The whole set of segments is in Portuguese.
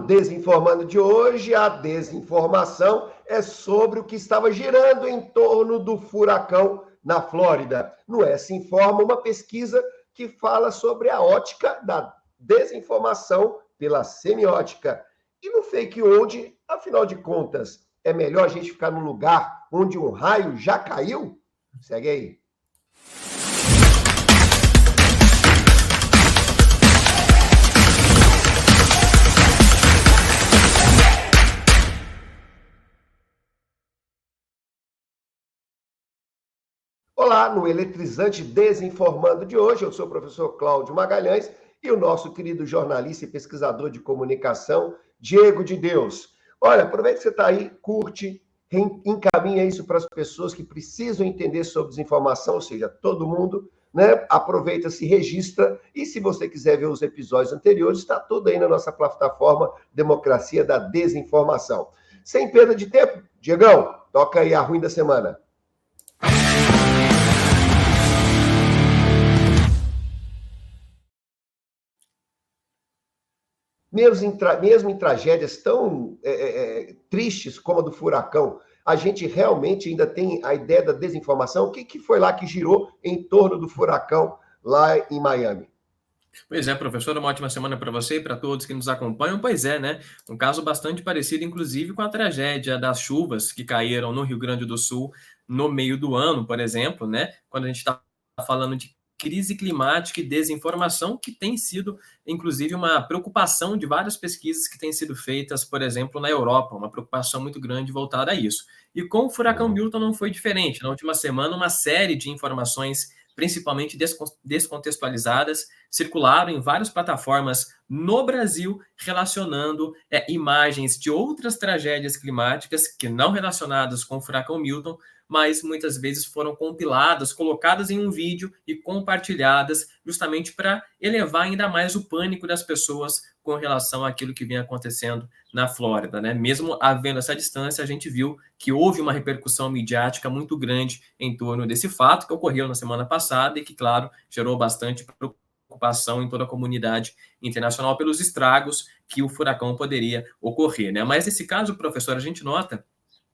Desinformando de hoje, a desinformação é sobre o que estava girando em torno do furacão na Flórida. No S Informa, uma pesquisa que fala sobre a ótica da desinformação pela semiótica. E no fake onde, afinal de contas, é melhor a gente ficar num lugar onde um raio já caiu? Segue aí. Olá, no Eletrizante Desinformando de hoje, eu sou o professor Cláudio Magalhães e o nosso querido jornalista e pesquisador de comunicação, Diego de Deus. Olha, aproveita que você está aí, curte, encaminha isso para as pessoas que precisam entender sobre desinformação, ou seja, todo mundo, né? Aproveita, se registra e se você quiser ver os episódios anteriores, está tudo aí na nossa plataforma Democracia da Desinformação. Sem perda de tempo, Diegão, toca aí a ruim da semana. Mesmo em tragédias tão tristes como a do furacão, a gente realmente ainda tem a ideia da desinformação. O que foi lá que girou em torno do furacão lá em Miami? Pois é, professor, uma ótima semana para você e para todos que nos acompanham. Pois é, né? Um caso bastante parecido, inclusive, com a tragédia das chuvas que caíram no Rio Grande do Sul no meio do ano, por exemplo, né? Quando a gente está falando de crise climática e desinformação, que tem sido, inclusive, uma preocupação de várias pesquisas que têm sido feitas, por exemplo, na Europa, uma preocupação muito grande voltada a isso. E com o furacão Milton não foi diferente. Na última semana, uma série de informações, principalmente descontextualizadas, circularam em várias plataformas no Brasil, relacionando imagens de outras tragédias climáticas que não relacionadas com o furacão Milton, mas muitas vezes foram compiladas, colocadas em um vídeo e compartilhadas justamente para elevar ainda mais o pânico das pessoas com relação àquilo que vem acontecendo na Flórida, né? Mesmo havendo essa distância, a gente viu que houve uma repercussão midiática muito grande em torno desse fato que ocorreu na semana passada e que, claro, gerou bastante preocupação em toda a comunidade internacional pelos estragos que o furacão poderia ocorrer, né? Mas nesse caso, professor, a gente nota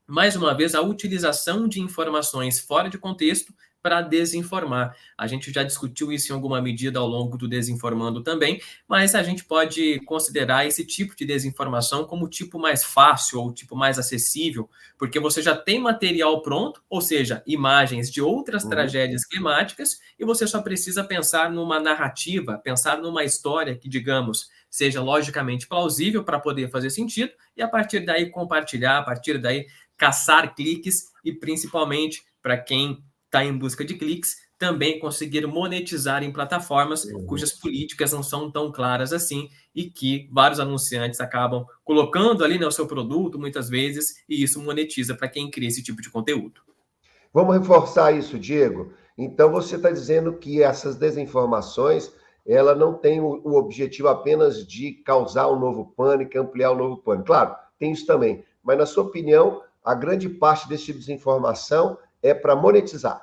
mais uma vez, a utilização de informações fora de contexto para desinformar. A gente já discutiu isso em alguma medida ao longo do Desinformando também, mas a gente pode considerar esse tipo de desinformação como o tipo mais fácil ou o tipo mais acessível, porque você já tem material pronto, ou seja, imagens de outras tragédias climáticas, e você só precisa pensar numa narrativa, pensar numa história que, digamos, seja logicamente plausível para poder fazer sentido, e a partir daí compartilhar, a partir daí caçar cliques e, principalmente, para quem está em busca de cliques, também conseguir monetizar em plataformas cujas políticas não são tão claras assim e que vários anunciantes acabam colocando ali no seu produto, muitas vezes, e isso monetiza para quem cria esse tipo de conteúdo. Vamos reforçar isso, Diego. Então, você está dizendo que essas desinformações, ela não tem o objetivo apenas de causar um novo pânico, ampliar um novo pânico. Claro, tem isso também. Mas, na sua opinião, a grande parte desse tipo de desinformação é para monetizar.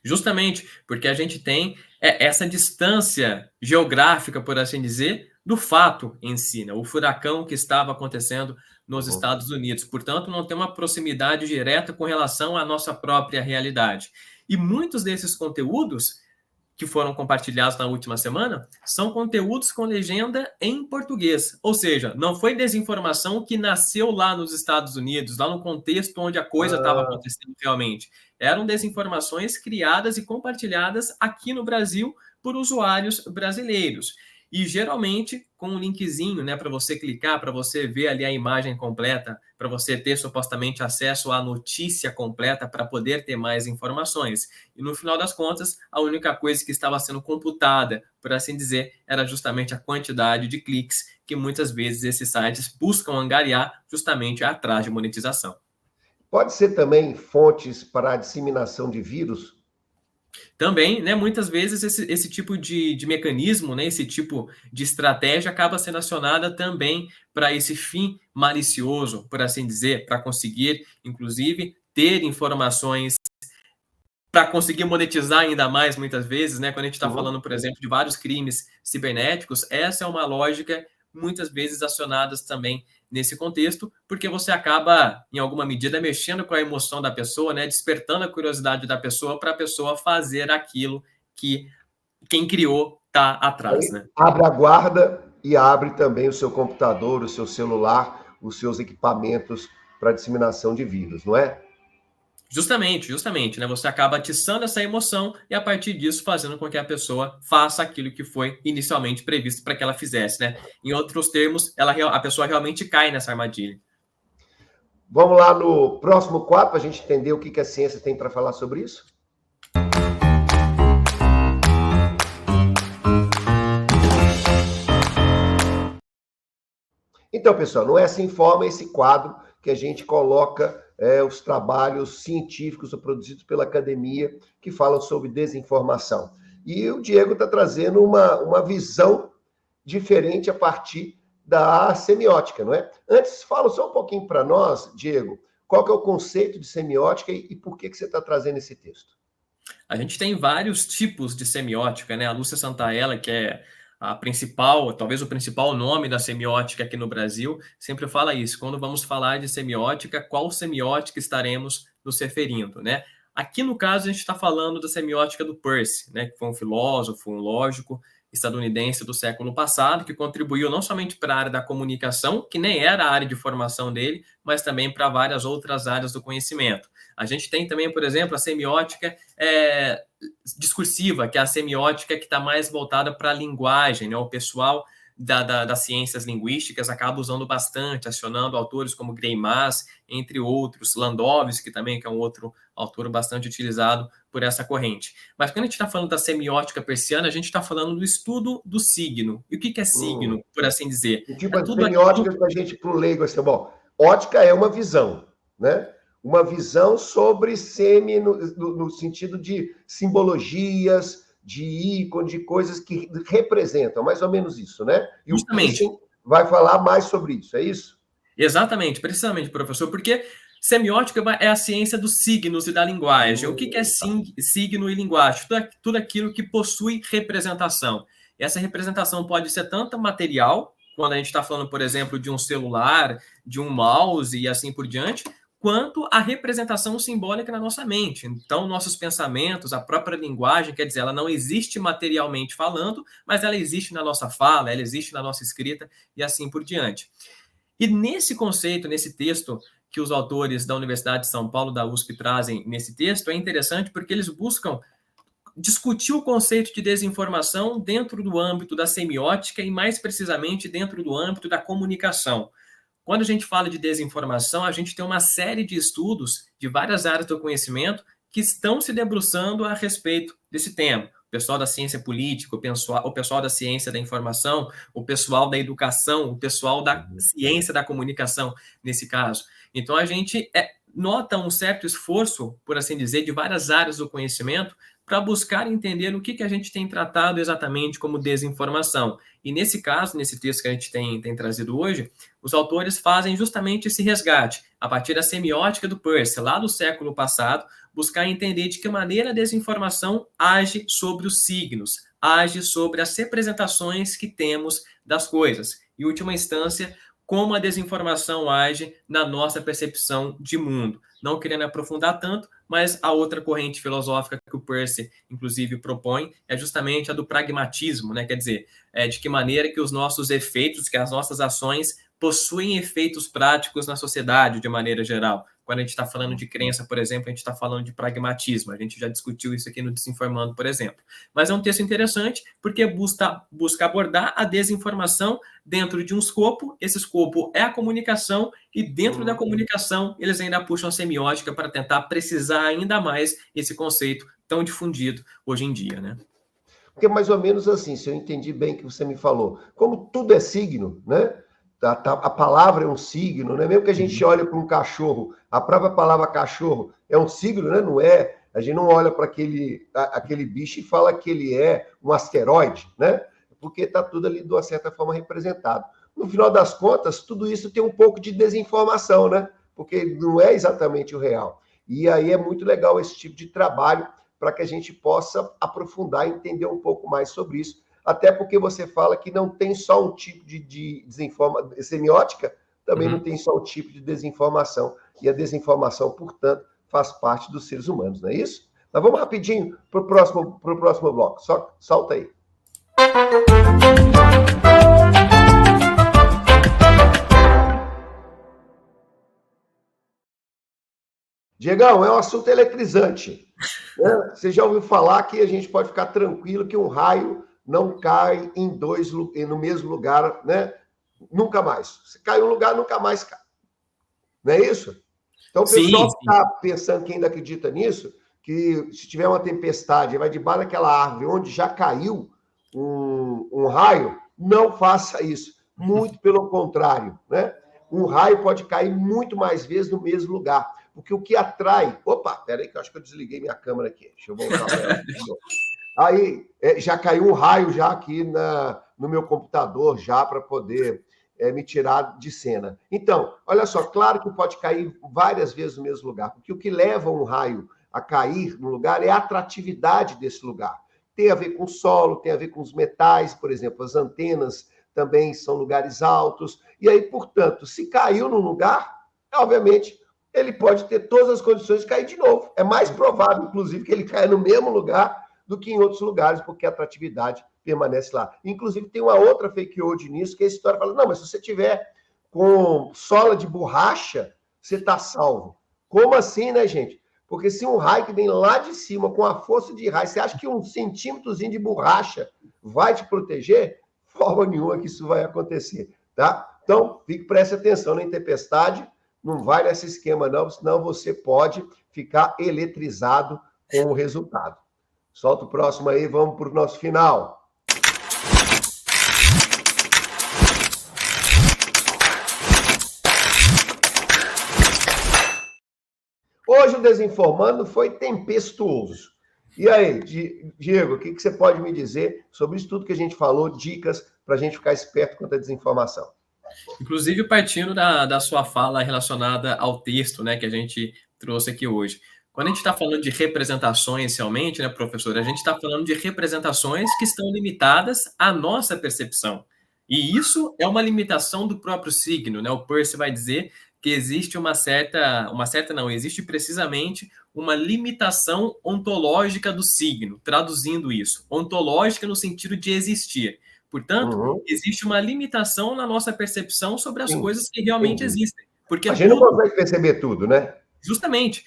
Justamente porque a gente tem essa distância geográfica, por assim dizer, do fato em si, né? O furacão que estava acontecendo nos Estados Unidos. Portanto, não tem uma proximidade direta com relação à nossa própria realidade. E muitos desses conteúdos que foram compartilhados na última semana são conteúdos com legenda em português. Ou seja, não foi desinformação que nasceu lá nos Estados Unidos, lá no contexto onde a coisa estava acontecendo realmente. Eram desinformações criadas e compartilhadas aqui no Brasil por usuários brasileiros. E geralmente com um linkzinho, né, para você clicar, para você ver ali a imagem completa, para você ter supostamente acesso à notícia completa para poder ter mais informações. E no final das contas, a única coisa que estava sendo computada, por assim dizer, era justamente a quantidade de cliques que muitas vezes esses sites buscam angariar justamente atrás de monetização. Pode ser também fontes para a disseminação de vírus? Também, né, muitas vezes esse tipo de mecanismo, né, esse tipo de estratégia acaba sendo acionada também para esse fim malicioso, por assim dizer, para conseguir, inclusive, ter informações para conseguir monetizar ainda mais, muitas vezes, né? Quando a gente está falando, por exemplo, de vários crimes cibernéticos, essa é uma lógica muitas vezes acionadas também nesse contexto, porque você acaba, em alguma medida, mexendo com a emoção da pessoa, né? Despertando a curiosidade da pessoa para a pessoa fazer aquilo que quem criou está atrás, né? Abre a guarda e abre também o seu computador, o seu celular, os seus equipamentos para disseminação de vírus, não é? Justamente, né? Você acaba atiçando essa emoção e, a partir disso, fazendo com que a pessoa faça aquilo que foi inicialmente previsto para que ela fizesse, né? Em outros termos, a pessoa realmente cai nessa armadilha. Vamos lá no próximo quadro para a gente entender o que a ciência tem para falar sobre isso? Então, pessoal, não é assim forma esse quadro que a gente coloca os trabalhos científicos produzidos pela academia que falam sobre desinformação. E o Diego está trazendo uma visão diferente a partir da semiótica, não é? Antes, fala só um pouquinho para nós, Diego, qual que é o conceito de semiótica e por que você está trazendo esse texto? A gente tem vários tipos de semiótica, né? A Lúcia Santaella, que é a principal, talvez o principal nome da semiótica aqui no Brasil, sempre fala isso. Quando vamos falar de semiótica, qual semiótica estaremos nos referindo, né? Aqui, no caso, a gente está falando da semiótica do Peirce, né? Que foi um filósofo, um lógico estadunidense do século passado, que contribuiu não somente para a área da comunicação, que nem era a área de formação dele, mas também para várias outras áreas do conhecimento. A gente tem também, por exemplo, a semiótica discursiva, que é a semiótica que está mais voltada para a linguagem, né? O pessoal das ciências linguísticas acaba usando bastante, acionando autores como Greimas, entre outros, Landowski também, que é um outro autor bastante utilizado por essa corrente. Mas quando a gente está falando da semiótica persiana, a gente está falando do estudo do signo. E o que é signo, por assim dizer? O tipo É de tudo semiótica aquilo... que a gente, para o leigo, assim, bom, ótica é uma visão, né? Uma visão sobre no sentido de simbologias, de ícones, de coisas que representam, mais ou menos isso, né? E Justamente. o Peirce vai falar mais sobre isso, é isso? Exatamente, precisamente, professor, porque semiótica é a ciência dos signos e da linguagem. O que é signo e linguagem? Tudo aquilo que possui representação. Essa representação pode ser tanto material, quando a gente está falando, por exemplo, de um celular, de um mouse e assim por diante, quanto a representação simbólica na nossa mente. Então, nossos pensamentos, a própria linguagem, quer dizer, ela não existe materialmente falando, mas ela existe na nossa fala, ela existe na nossa escrita e assim por diante. E nesse conceito, nesse texto que os autores da Universidade de São Paulo, da USP, trazem nesse texto, é interessante porque eles buscam discutir o conceito de desinformação dentro do âmbito da semiótica e, mais precisamente, dentro do âmbito da comunicação. Quando a gente fala de desinformação, a gente tem uma série de estudos de várias áreas do conhecimento que estão se debruçando a respeito desse tema. O pessoal da ciência política, o pessoal da ciência da informação, o pessoal da educação, o pessoal da ciência da comunicação, nesse caso. Então, a gente nota um certo esforço, por assim dizer, de várias áreas do conhecimento para buscar entender o que a gente tem tratado exatamente como desinformação. E nesse caso, nesse texto que a gente tem trazido hoje, os autores fazem justamente esse resgate, a partir da semiótica do Peirce, lá do século passado, buscar entender de que maneira a desinformação age sobre os signos, age sobre as representações que temos das coisas. Em última instância, como a desinformação age na nossa percepção de mundo. Não querendo aprofundar tanto, mas a outra corrente filosófica que o Peirce, inclusive, propõe é justamente a do pragmatismo, né? Quer dizer, de que maneira que os nossos efeitos, que as nossas ações possuem efeitos práticos na sociedade, de maneira geral. Quando a gente está falando de crença, por exemplo, a gente está falando de pragmatismo. A gente já discutiu isso aqui no Desinformando, por exemplo. Mas é um texto interessante porque busca abordar a desinformação dentro de um escopo. Esse escopo é a comunicação e dentro da comunicação eles ainda puxam a semiótica para tentar precisar ainda mais esse conceito tão difundido hoje em dia, né? Porque mais ou menos assim, se eu entendi bem o que você me falou, como tudo é signo, né? A palavra é um signo, né? Mesmo que a gente olhe para um cachorro, a própria palavra cachorro é um signo, né? Não é? A gente não olha para aquele bicho e fala que ele é um asteroide, né? Porque está tudo ali de uma certa forma representado. No final das contas, tudo isso tem um pouco de desinformação, né? Porque não é exatamente o real. E aí é muito legal esse tipo de trabalho para que a gente possa aprofundar e entender um pouco mais sobre isso, até porque você fala que não tem só um tipo de semiótica, também não tem só um tipo de desinformação. E a desinformação, portanto, faz parte dos seres humanos, não é isso? Mas vamos rapidinho para o próximo bloco. Solta aí. Diegão, é um assunto eletrizante. Né? Você já ouviu falar que a gente pode ficar tranquilo que um raio não cai no mesmo lugar, né? Nunca mais. Se cai em um lugar, nunca mais cai. Não é isso? Então, o pessoal que está pensando que ainda acredita nisso, que se tiver uma tempestade, vai debaixo daquela árvore onde já caiu um raio, não faça isso. Muito pelo contrário, né? Um raio pode cair muito mais vezes no mesmo lugar. Porque o que atrai... Opa, peraí que eu acho que eu desliguei minha câmera aqui. Deixa eu voltar para ela. Aí, já caiu um raio já aqui no meu computador, já para poder me tirar de cena. Então, olha só, claro que pode cair várias vezes no mesmo lugar, porque o que leva um raio a cair no lugar é a atratividade desse lugar. Tem a ver com o solo, tem a ver com os metais, por exemplo, as antenas também são lugares altos. E aí, portanto, se caiu num lugar, obviamente, ele pode ter todas as condições de cair de novo. É mais provável, inclusive, que ele caia no mesmo lugar do que em outros lugares, porque a atratividade permanece lá. Inclusive, tem uma outra fake news nisso, que a história fala, não, mas se você tiver com sola de borracha, você está salvo. Como assim, né, gente? Porque se um raio que vem lá de cima, com a força de raio, você acha que um centímetrozinho de borracha vai te proteger? Forma nenhuma que isso vai acontecer, tá? Então, preste atenção na tempestade, não vai nesse esquema não, senão você pode ficar eletrizado com o resultado. Solta o próximo aí, vamos para o nosso final. Hoje o Desinformando foi tempestuoso. E aí, Diego, o que você pode me dizer sobre isso tudo que a gente falou, dicas para a gente ficar esperto quanto à desinformação? Inclusive, partindo da sua fala relacionada ao texto, né, que a gente trouxe aqui hoje. Quando a gente está falando de representações, realmente, né, professor, a gente está falando de representações que estão limitadas à nossa percepção. E isso é uma limitação do próprio signo, né? O Peirce vai dizer que existe existe precisamente uma limitação ontológica do signo, traduzindo isso, ontológica no sentido de existir. Portanto, existe uma limitação na nossa percepção sobre as coisas que realmente existem. Porque a gente não consegue perceber tudo, né? Justamente.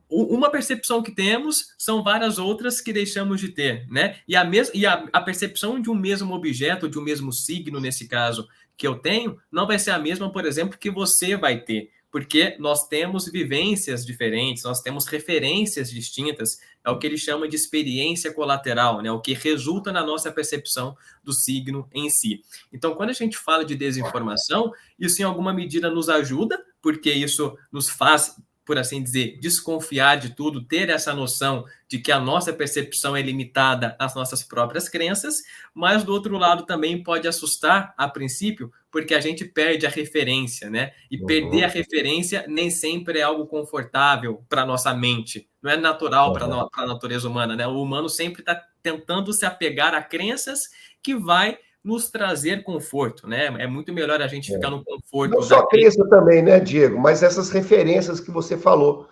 Uma percepção que temos são várias outras que deixamos de ter, né? E a percepção de um mesmo objeto, de um mesmo signo, nesse caso, que eu tenho, não vai ser a mesma, por exemplo, que você vai ter. Porque nós temos vivências diferentes, nós temos referências distintas, é o que ele chama de experiência colateral, né? O que resulta na nossa percepção do signo em si. Então, quando a gente fala de desinformação, isso em alguma medida nos ajuda, porque isso nos faz, por assim dizer, desconfiar de tudo, ter essa noção de que a nossa percepção é limitada às nossas próprias crenças, mas do outro lado também pode assustar a princípio, porque a gente perde a referência, né? E perder a referência nem sempre é algo confortável para a nossa mente, não é natural para a natureza humana, né? O humano sempre está tentando se apegar a crenças que vai nos trazer conforto, né? É muito melhor a gente ficar no conforto. Não só crença também, né, Diego? Mas essas referências que você falou.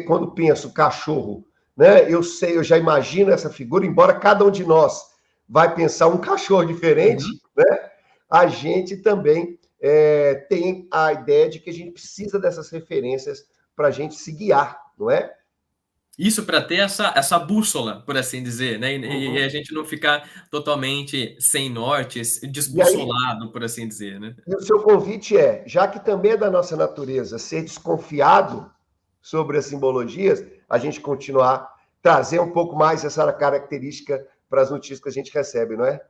Quando penso cachorro, né? Eu já imagino essa figura, embora cada um de nós vai pensar um cachorro diferente, né? A gente também tem a ideia de que a gente precisa dessas referências para a gente se guiar, não é? Isso para ter essa bússola, por assim dizer, né? E a gente não ficar totalmente sem norte, desbussolado, por assim dizer, né? E o seu convite já que também é da nossa natureza ser desconfiado sobre as simbologias, a gente continuar trazer um pouco mais essa característica para as notícias que a gente recebe, não é?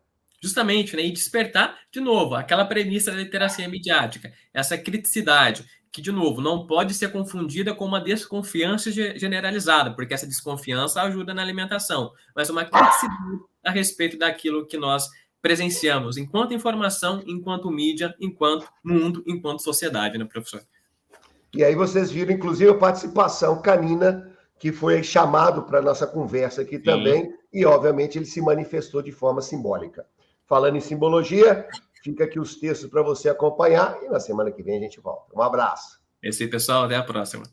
Justamente, né? E despertar, de novo, aquela premissa da literacia midiática, essa criticidade, que, de novo, não pode ser confundida com uma desconfiança generalizada, porque essa desconfiança ajuda na alimentação, mas uma criticidade a respeito daquilo que nós presenciamos enquanto informação, enquanto mídia, enquanto mundo, enquanto sociedade, né, professor? E aí vocês viram, inclusive, a participação canina que foi chamado para a nossa conversa aqui também, e, obviamente, ele se manifestou de forma simbólica. Falando em simbologia, fica aqui os textos para você acompanhar, e na semana que vem a gente volta. Um abraço. Esse aí, pessoal, até a próxima.